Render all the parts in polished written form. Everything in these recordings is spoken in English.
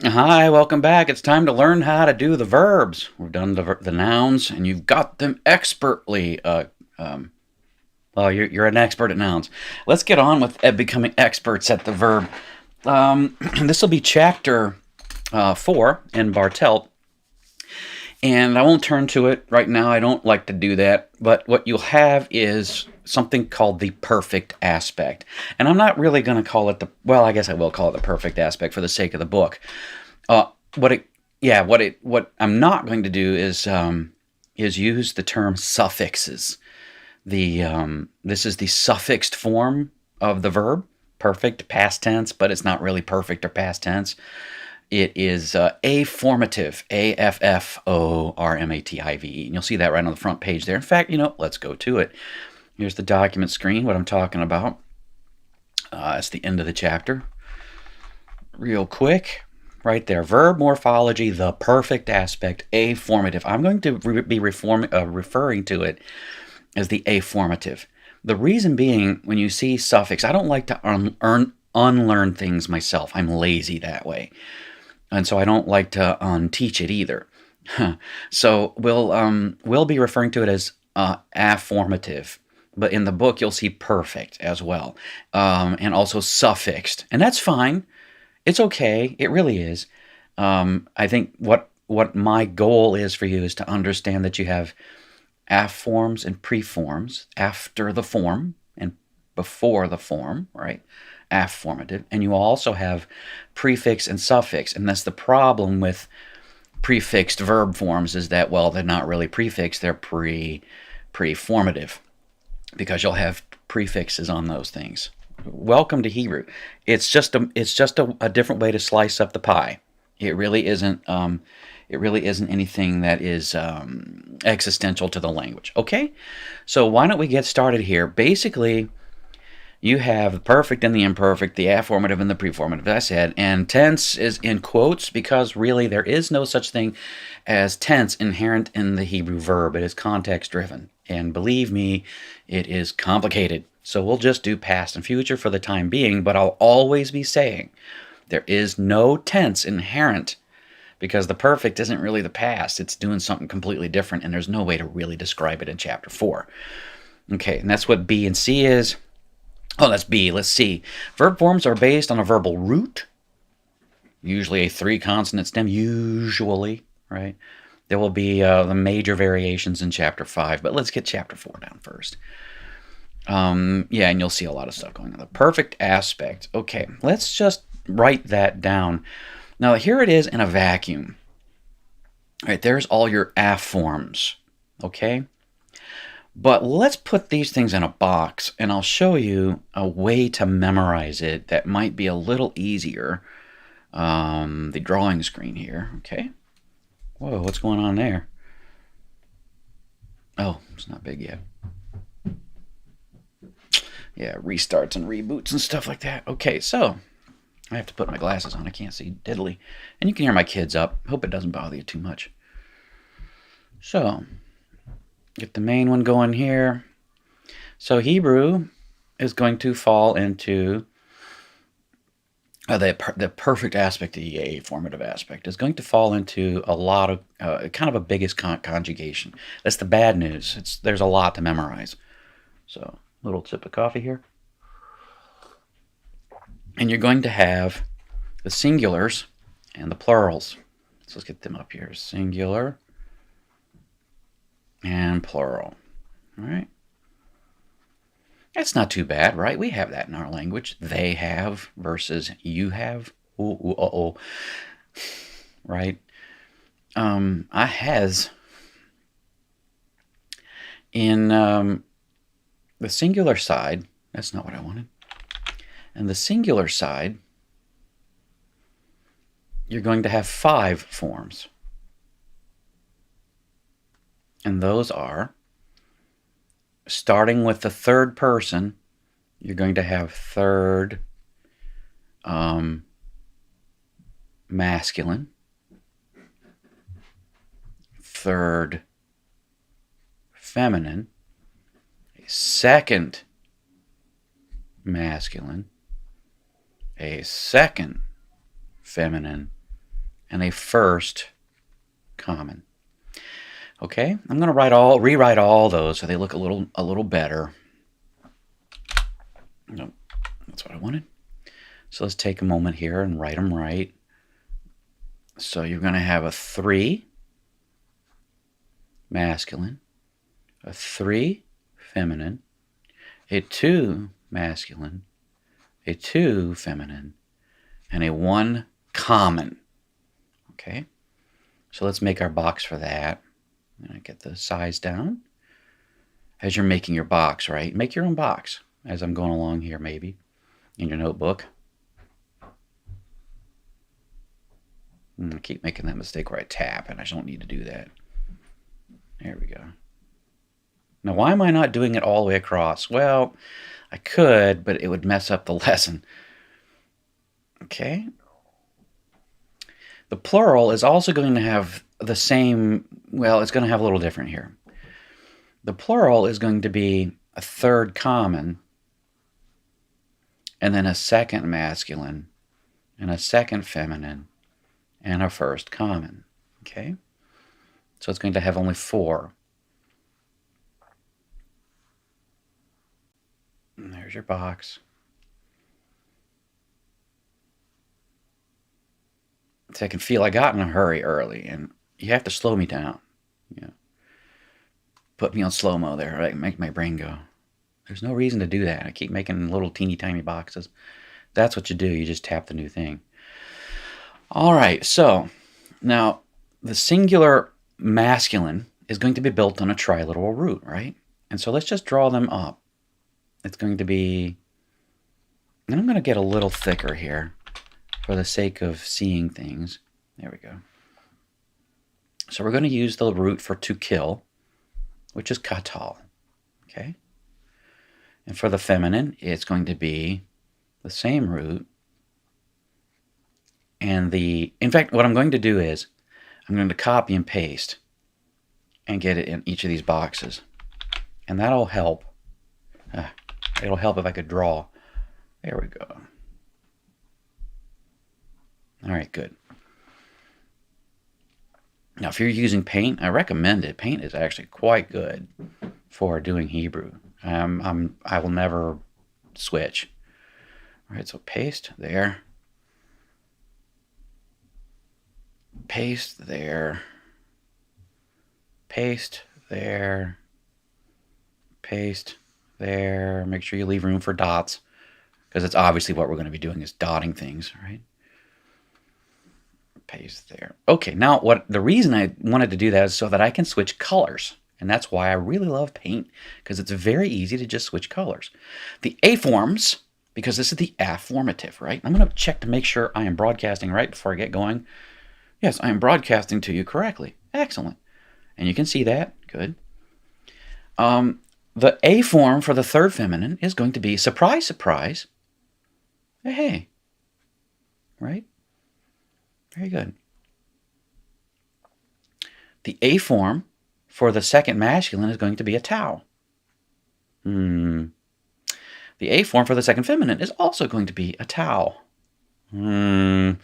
Hi, welcome back. It's time to learn how to do the verbs. We've done the nouns, and you've got them expertly. Um, well, you're an expert at nouns. Let's get on with becoming experts at the verb. This will be chapter 4 in Bartelt, and I won't turn to it right now. I don't like to do that. But what you'll have is something called the perfect aspect. And I'm not really going to call it well, I guess I will call it the perfect aspect for the sake of the book. What it, yeah, what I'm not going to do is use the term suffixes. This is the suffixed form of the verb, perfect, past tense, but it's not really perfect or past tense. It is afformative, Afformative, and you'll see that right on the front page there. In fact, let's go to it. Here's the document screen, what I'm talking about. It's the end of the chapter. Real quick, right there. Verb morphology, the perfect aspect, afformative. I'm going to be referring to it as the afformative. The reason being, when you see suffix, I don't like to unlearn things myself. I'm lazy that way. And so I don't like to unteach it either. So we'll be referring to it as afformative. But in the book, you'll see perfect as well, and also suffixed. And that's fine. It's okay. It really is. I think what my goal is for you is to understand that you have afforms and preforms after the form and before the form, right? Afformative. And you also have prefix and suffix. And that's the problem with prefixed verb forms, is that, well, they're not really prefixed, they're preformative, because you'll have prefixes on those things. Welcome to Hebrew. It's just a different way to slice up the pie. It really isn't. It really isn't anything that is existential to the language. Okay, so why don't we get started here? Basically, you have the perfect and the imperfect, the afformative and the preformative, as I said, and tense is in quotes because really there is no such thing as tense inherent in the Hebrew verb. It is context driven. And believe me, it is complicated. So we'll just do past and future for the time being, but I'll always be saying there is no tense inherent, because the perfect isn't really the past. It's doing something completely different, and there's no way to really describe it in chapter 4. Okay, and that's what B and C is. Oh, that's B. Let's see. Verb forms are based on a verbal root, usually a 3-consonant stem, usually, right? There will be the major variations in chapter 5, but let's get chapter 4 down first. Yeah, and you'll see a lot of stuff going on. The perfect aspect. Okay, let's just write that down. Now, here it is in a vacuum. All right, there's all your afforms, okay? But let's put these things in a box, and I'll show you a way to memorize it that might be a little easier. The drawing screen here, okay? Whoa, what's going on there? Oh, it's not big yet. Yeah, restarts and reboots and stuff like that. Okay, so I have to put my glasses on. I can't see diddly. And you can hear my kids up. Hope it doesn't bother you too much. So, get the main one going here. So Hebrew is going to fall into the perfect aspect, the formative aspect, is going to fall into a lot of kind of a biggest conjugation. That's the bad news. There's a lot to memorize. So, little sip of coffee here. And you're going to have the singulars and the plurals. So let's get them up here. Singular and plural. All right. That's not too bad, right? We have that in our language. They have versus you have. Ooh, ooh, uh-oh. Right? I has. In the singular side, that's not what I wanted. And the singular side, you're going to have 5 forms. And those are, starting with the third person, you're going to have third masculine, third feminine, a second masculine, a second feminine, and a first common. Okay, I'm going to rewrite all those so they look a little better. No, that's what I wanted. So let's take a moment here and write them right. So you're going to have a 3 masculine, a 3 feminine, a 2 masculine, a 2 feminine, and a 1 common. Okay, so let's make our box for that. I'm going to get the size down. As you're making your box, right? Make your own box as I'm going along here, maybe, in your notebook. I keep making that mistake where I tap, and I don't need to do that. There we go. Now, why am I not doing it all the way across? Well, I could, but it would mess up the lesson. Okay. The plural is also going to have the same, well, it's going to have a little different here. The plural is going to be a 3rd common, and then a 2nd masculine, and a 2nd feminine, and a 1st common. Okay? So it's going to have only 4. And there's your box. So I can feel I got in a hurry early, and you have to slow me down. Yeah. Put me on slow-mo there, right? Make my brain go. There's no reason to do that. I keep making little teeny tiny boxes. That's what you do. You just tap the new thing. All right, so now the singular masculine is going to be built on a triliteral root, right? And so let's just draw them up. It's going to be, and I'm going to get a little thicker here for the sake of seeing things. There we go. So we're going to use the root for to kill, which is katal, okay? And for the feminine, it's going to be the same root. And in fact, what I'm going to do is I'm going to copy and paste and get it in each of these boxes. And that'll help. It'll help if I could draw. There we go. All right, good. Now, if you're using Paint, I recommend it. Paint is actually quite good for doing Hebrew. I will never switch. All right, so paste there. Paste there. Paste there. Paste there. Make sure you leave room for dots, because it's obviously what we're going to be doing is dotting things, right? Paste there. Okay, now the reason I wanted to do that is so that I can switch colors. And that's why I really love Paint, because it's very easy to just switch colors. The A-forms, because this is the Afformative, right? I'm going to check to make sure I am broadcasting right before I get going. Yes, I am broadcasting to you correctly. Excellent. And you can see that. Good. The A form for the 3rd feminine is going to be surprise, surprise. Hey. Right? Very good. The A form for the 2nd masculine is going to be a tau. The A form for the 2nd feminine is also going to be a tau. And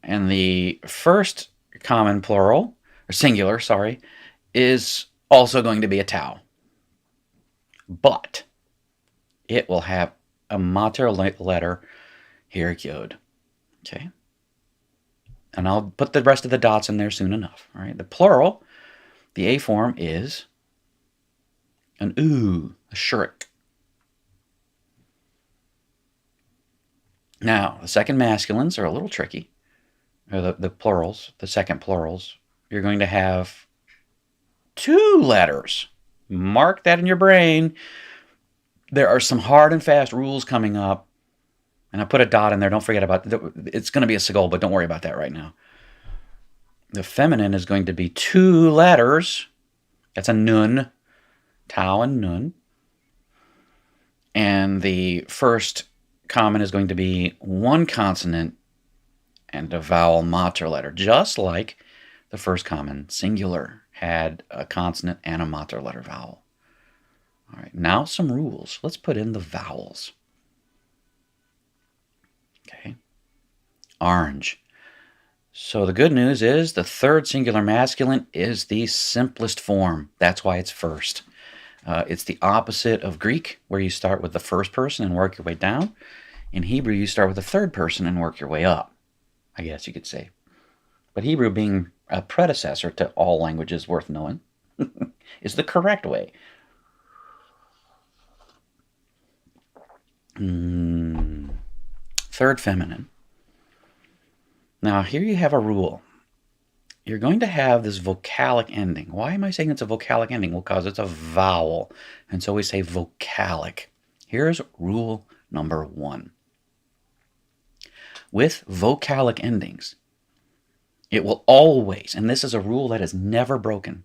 the 1st common plural, or singular, sorry, is also going to be a tau. But it will have a mater letter here, yod. Okay? And I'll put the rest of the dots in there soon enough. All right? The plural, the A form is an oo, a shirk. Now, the 2nd masculines are a little tricky. Or the plurals, the 2nd plurals. You're going to have 2 letters. Mark that in your brain. There are some hard and fast rules coming up. And I put a dot in there. Don't forget about it. It's going to be a sigol, but don't worry about that right now. The feminine is going to be 2 letters. That's a nun. Tau and nun. And the 1st common is going to be 1 consonant and a vowel mater letter, just like the 1st common singular had a consonant and a mater letter vowel. All right, now some rules. Let's put in the vowels. Okay. Orange. So the good news is the third singular masculine is the simplest form. That's why it's first. It's the opposite of Greek, where you start with the first person and work your way down. In Hebrew, you start with the third person and work your way up, I guess you could say. But Hebrew, being a predecessor to all languages worth knowing, is the correct way. Third feminine. Now, here you have a rule. You're going to have this vocalic ending. Why am I saying it's a vocalic ending? Well, because it's a vowel. And so we say vocalic. Here's rule number 1. With vocalic endings, it will always, and this is a rule that is never broken.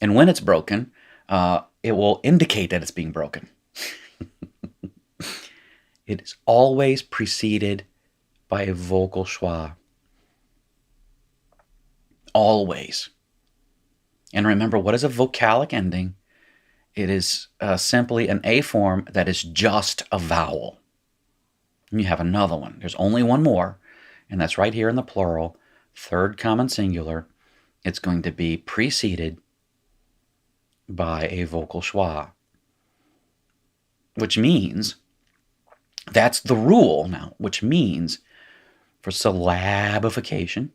And when it's broken, it will indicate that it's being broken. It is always preceded by a vocal schwa. Always. And remember, what is a vocalic ending? It is simply an A form that is just a vowel. And you have another one. There's only one more, and that's right here in the plural, third common singular. It's going to be preceded by a vocal schwa, which means that's the rule now, which means for syllabification,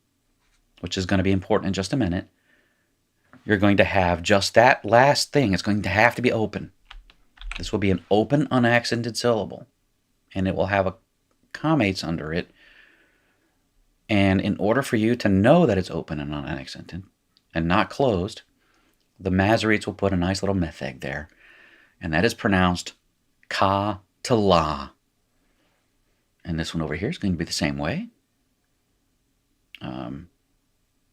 which is going to be important in just a minute, you're going to have just that last thing. It's going to have to be open. This will be an open, unaccented syllable, and it will have a commates under it. And in order for you to know that it's open and unaccented and not closed, the Masoretes will put a nice little metheg there, and that is pronounced ka to la. And this one over here is going to be the same way.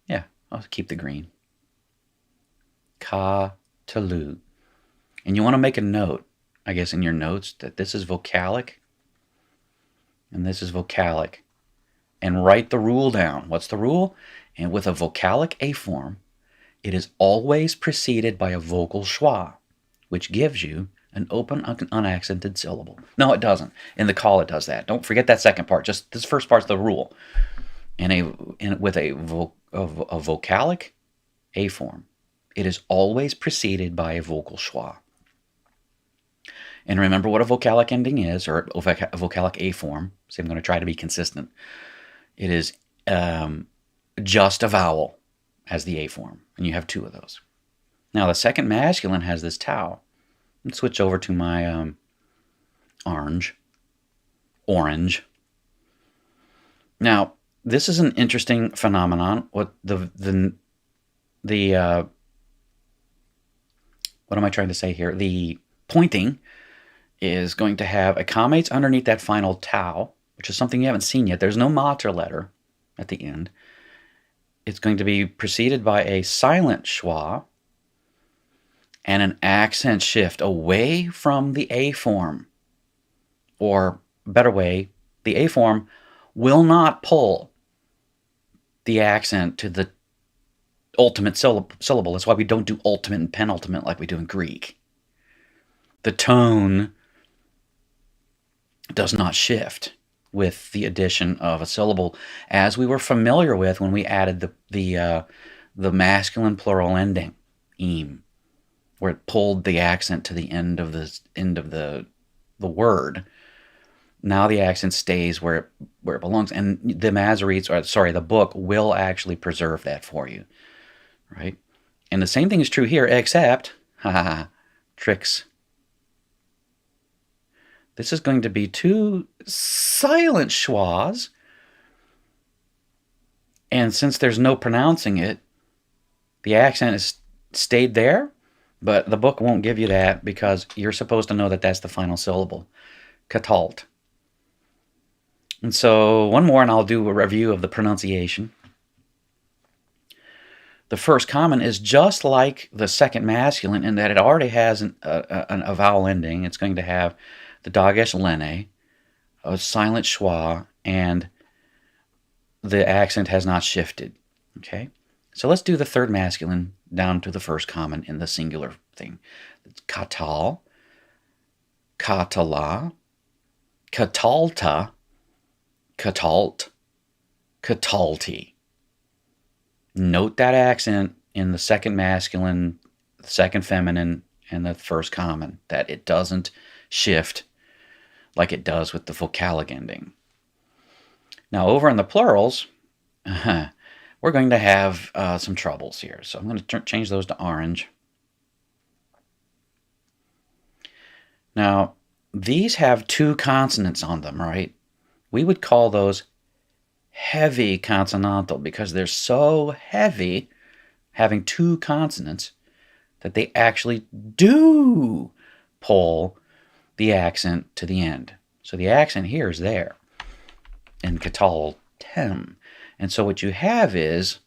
Yeah, I'll keep the green. Ka to lu. And you want to make a note, I guess, in your notes that this is vocalic and this is vocalic. And write the rule down. What's the rule? And with a vocalic A form, it is always preceded by a vocal schwa, which gives you an open, unaccented syllable. No, it doesn't. In the call, it does that. Don't forget that second part. Just this first part's the rule. With a vocalic A form, it is always preceded by a vocal schwa. And remember what a vocalic ending is, or a vocalic A form. So I'm going to try to be consistent. It is just a vowel as the A form, and you have 2 of those. Now the second masculine has this tau. Let's switch over to my orange. Now this is an interesting phenomenon. What what am I trying to say here? The pointing is going to have a commates underneath that final tau, which is something you haven't seen yet. There's no mater letter at the end. It's going to be preceded by a silent schwa and an accent shift away from the A form. Or, better way, the A form will not pull the accent to the ultimate syllable. That's why we don't do ultimate and penultimate like we do in Greek. The tone does not shift with the addition of a syllable, as we were familiar with when we added the masculine plural ending, im, where it pulled the accent to the end of the word. Now the accent stays where it belongs, and the Masoretes, the book will actually preserve that for you, right? And the same thing is true here, except, tricks. This is going to be 2 silent schwas, and since there's no pronouncing it, the accent is stayed there, but the book won't give you that because you're supposed to know that that's the final syllable, katalt. And so one more, and I'll do a review of the pronunciation. The first common is just like the second masculine in that it already has a vowel ending. It's going to have the dagesh lene, a silent schwa, and the accent has not shifted. Okay, so let's do the third masculine down to the first common in the singular thing. It's katal, katala, katalta, katalt, Catalti. Note that accent in the second masculine, the second feminine, and the first common, that it doesn't shift like it does with the vocalic ending. Now, over in the plurals, we're going to have some troubles here. So I'm going to change those to orange. Now, these have two consonants on them, right? We would call those heavy consonantal because they're so heavy, having two consonants, that they actually do pull the accent to the end. So the accent here is there in Cataltem. And so what you have is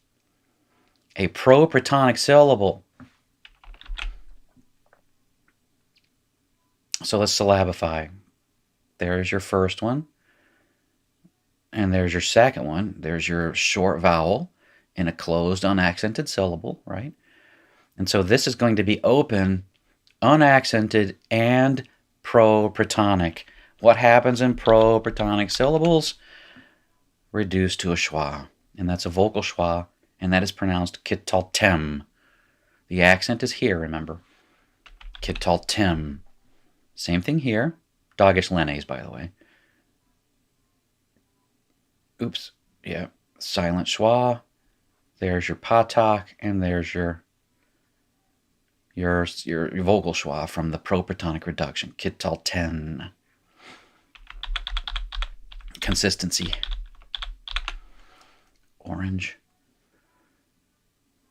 a proprytonic syllable. So let's syllabify. There's your first one. And there's your second one. There's your short vowel in a closed, unaccented syllable, right? And so this is going to be open, unaccented, and proprytonic. What happens in proprytonic syllables? Reduced to a schwa. And that's a vocal schwa, and that is pronounced Kittaltem. The accent is here, remember. Kittaltem. Same thing here. Doggish lenes, by the way. Oops. Yeah. Silent schwa. There's your patak, and there's your vocal schwa from the proprytonic reduction. Kittalten. Consistency. Orange.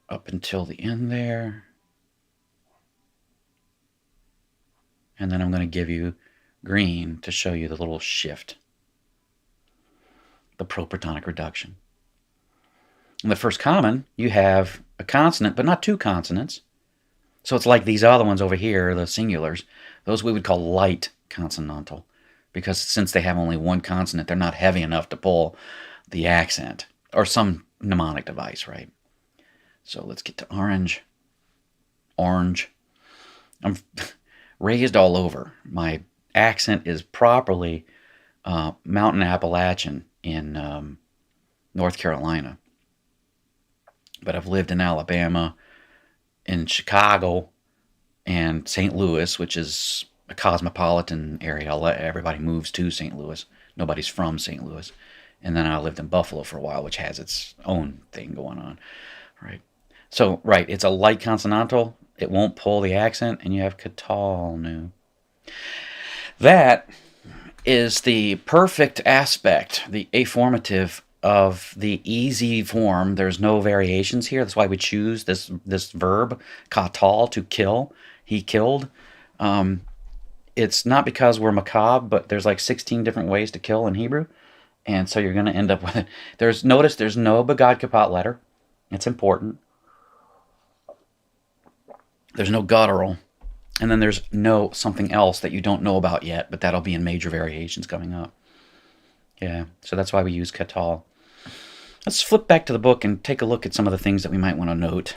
Up until the end there. And then I'm going to give you green to show you the little shift. The proprytonic reduction. In the first common, you have a consonant, but not two consonants. So it's like these other ones over here, the singulars. Those we would call light consonantal, because since they have only one consonant, they're not heavy enough to pull the accent, or some mnemonic device, right? So let's get to orange. Orange. I'm raised all over. My accent is properly Mountain Appalachian in North Carolina. But I've lived in Alabama, in Chicago, and St. Louis, which is a cosmopolitan area. Everybody moves to St. Louis. Nobody's from St. Louis. And then I lived in Buffalo for a while, which has its own thing going on, right? So, right, it's a light consonantal. It won't pull the accent, and you have Catalnu. That is the perfect aspect, the afformative of the easy form. There's no variations here. That's why we choose this verb, katal, to kill. He killed. It's not because we're macabre, but there's like 16 different ways to kill in Hebrew. And so you're going to end up with it. Notice there's no begad kapat letter. It's important. There's no guttural. And then there's no something else that you don't know about yet, but that'll be in major variations coming up. Yeah, so that's why we use katal. Let's flip back to the book and take a look at some of the things that we might want to note.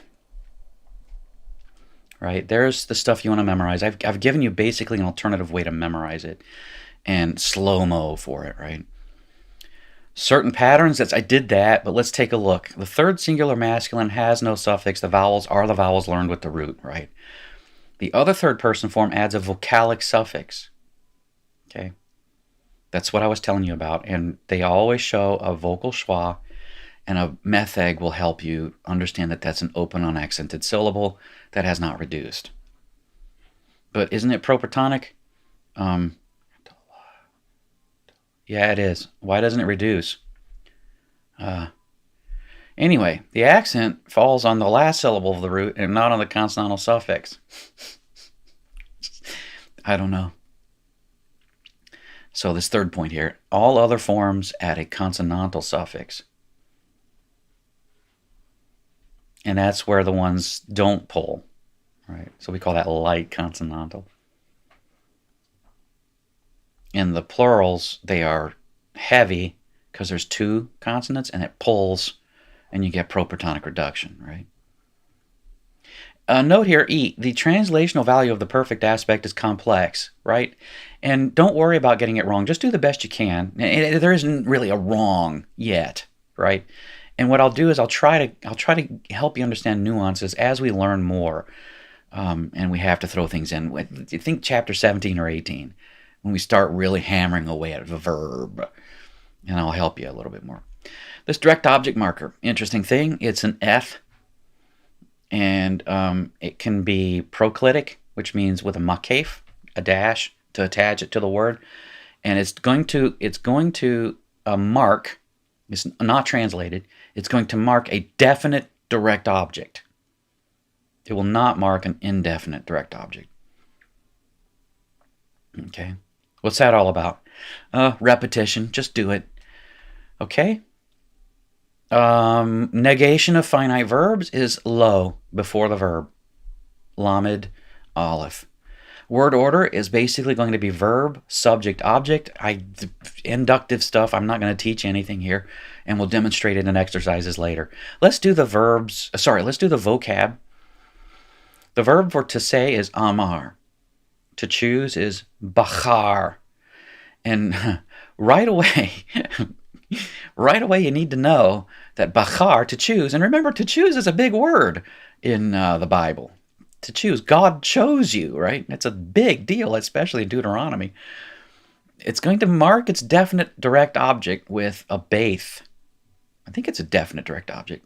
Right, there's the stuff you want to memorize. I've given you basically an alternative way to memorize it, and slow-mo for it, right? Certain patterns, I did that, but let's take a look. The third singular masculine has no suffix. The vowels are the vowels learned with the root, right? The other third person form adds a vocalic suffix. Okay, that's what I was telling you about, and they always show a vocal schwa, and a metheg will help you understand that that's an open unaccented syllable that has not reduced. But isn't it proprytonic? Yeah, it is. Why doesn't it reduce? Anyway, the accent falls on the last syllable of the root and not on the consonantal suffix. I don't know. So this third point here, all other forms add a consonantal suffix. And that's where the ones don't pull, right? So we call that light consonantal. In the plurals, they are heavy because there's two consonants and it pulls and you get proprytonic reduction, right? Note here, E, the translational value of the perfect aspect is complex, right? And don't worry about getting it wrong. Just do the best you can. There isn't really a wrong yet, right? And what I'll do is I'll try to help you understand nuances as we learn more, and we have to throw things in. Do you think chapter 17 or 18 when we start really hammering away at the verb, and I'll help you a little bit more. This direct object marker, interesting thing. It's an F, and it can be proclitic, which means with a makef, a dash, to attach it to the word, and it's going to mark. It's not translated. It's going to mark a definite direct object. It will not mark an indefinite direct object. Okay, what's that all about? Repetition. Just do it. Okay. Negation of finite verbs is lo before the verb. Lamed, aleph. Word order is basically going to be verb, subject, object. Inductive stuff, I'm not going to teach anything here, and we'll demonstrate it in exercises later. Let's do the verbs. Let's do the vocab. The verb for to say is amar. To choose is bachar. And right away, you need to know that bachar, to choose, and remember, to choose is a big word in the Bible. To choose, God chose you, right? It's a big deal, especially in Deuteronomy. It's going to mark its definite direct object with a baith. I think it's a definite direct object.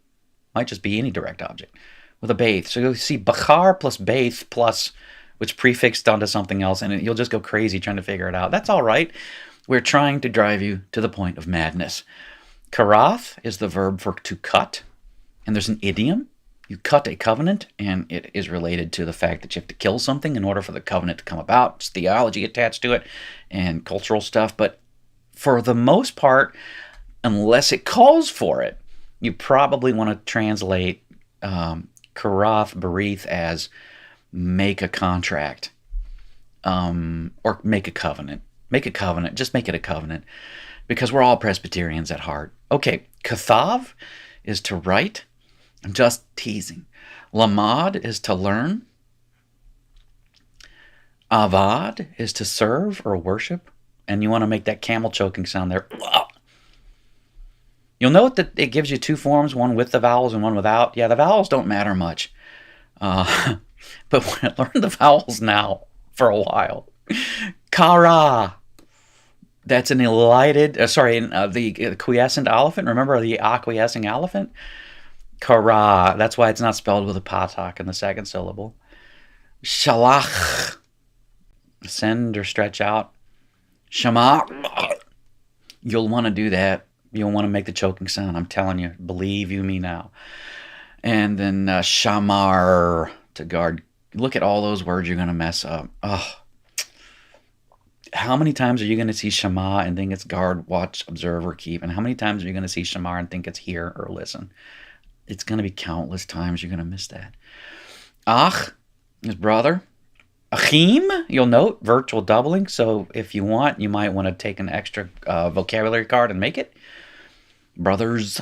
Might just be any direct object with a baith. So you'll see bachar plus baith plus, which prefixed onto something else, and you'll just go crazy trying to figure it out. That's all right. We're trying to drive you to the point of madness. Karath is the verb for to cut, and there's an idiom. You cut a covenant, and it is related to the fact that you have to kill something in order for the covenant to come about. It's theology attached to it and cultural stuff, but for the most part, unless it calls for it, you probably want to translate karath, berith as make a contract, or make a covenant. Make a covenant. Just make it a covenant, because we're all Presbyterians at heart. Okay, kathav is to write. I'm just teasing. Lamad is to learn. Avad is to serve or worship. And you want to make that camel choking sound there. You'll note that it gives you two forms, one with the vowels and one without. Yeah, the vowels don't matter much. But learn the vowels now for a while. Kara. That's an elided, the quiescent elephant. Remember the acquiescing elephant? Kara. That's why it's not spelled with a patak in the second syllable. Shalach. Send or stretch out. Shema. You'll want to do that. You'll want to make the choking sound. I'm telling you. Believe you me now. And then shamar, to guard. Look at all those words you're going to mess up. Oh. How many times are you going to see shema and think it's guard, watch, observe, or keep? And how many times are you going to see shamar and think it's hear or listen? It's going to be countless times you're going to miss that. Ach is brother. Achim, you'll note, virtual doubling. So if you want, you might want to take an extra vocabulary card and make it. Brothers.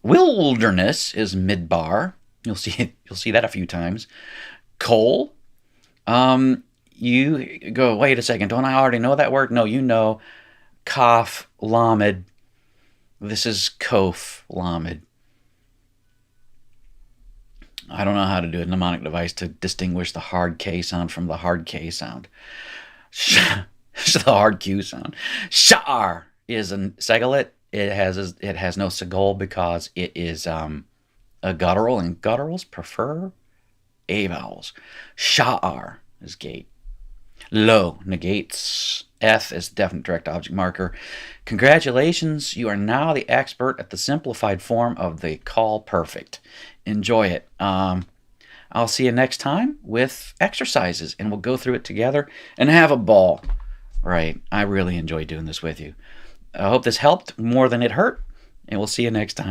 Wilderness is midbar. You'll see that a few times. Coal. You go, wait a second, don't I already know that word? No, you know. Kaf, lamed. This is kof, lamed. I don't know how to do a mnemonic device to distinguish the hard K sound from the hard K sound. The hard Q sound. Sha'ar is a segalit. It has no segol because it is a guttural, and gutturals prefer A vowels. Sha'ar is gate. Lo negates. F is definite direct object marker. Congratulations, you are now the expert at the simplified form of the call perfect. Enjoy it. I'll see you next time with exercises, and we'll go through it together and have a ball. Right. I really enjoy doing this with you. I hope this helped more than it hurt, and we'll see you next time.